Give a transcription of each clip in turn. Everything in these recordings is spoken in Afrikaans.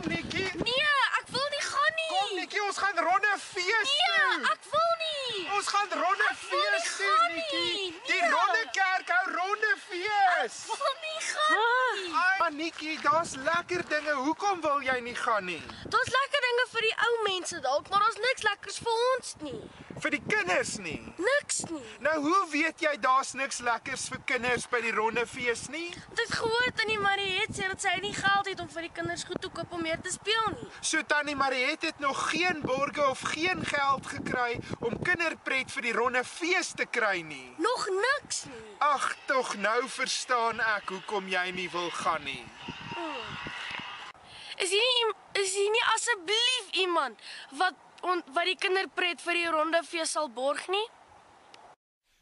Nikkie. Nee, ek wil nie gaan nie. Kom Nikkie, ons gaan ronde fees Nee, toe. ek wil nie. Ons gaan ronde wil nie fees toe, gaan Nikkie. nie. Die Nee. ronde kerk hou ronde fees. Ek wil nie gaan nie. Maar Nikkie, daar's lekker dinge. Hoekom wil jy nie gaan nie? Daar's lekker dinge vir die ou mense dalk, maar daar's niks lekkers vir ons nie. Vir die kinders nie. Niks nie. Nou hoe weet jy daar's niks lekkers vir kinders by die ronde fees nie? Ek het gehoor Tannie Mariet sê dat sy nie geld het om vir die kinders goed te koop om meer te speel nie. So Tannie Mariet het nog geen borge of geen geld gekry om kinderpret vir die ronde fees te kry nie. Nog niks nie. Ag, tog nou verstaan ek hoekom jy nie wil gaan nie. Is hier nie asseblief iemand wat die kinderpret vir die ronde fees sal borg nie?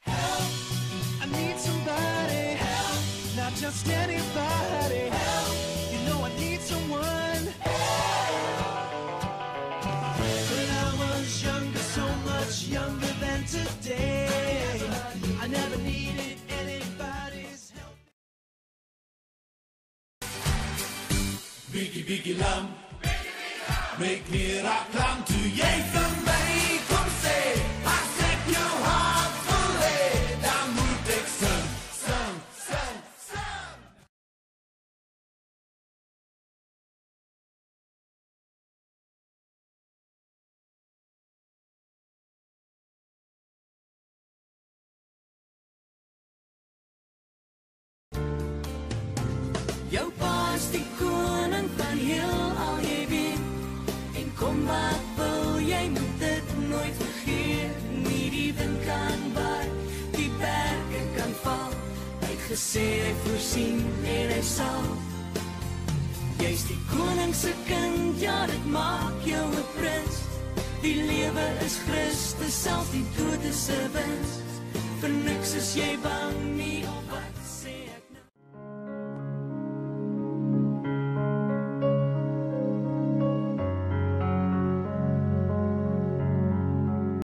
I need somebody help, not just anybody help. You know I need someone help. When I was younger, so much younger than today, I never needed anybody's help. Biggie, biggie lam, make me rock lam to jy vir my kom sê, as ek jou hart wil hê, dan moet ek sing. Jou pa is die koning van heelal, jy weet. En kom wat wil, jy moet dit nooit vergeet. Nie die wind kan waai, die berge kan val. Hy het gesê hy voorsien en hy sal. Jy's die koning se kind, ja dit maak jou 'n prins. Die lewe is Christus, selfs die dood is 'n wins. Vir niks is jy bang nie of wat.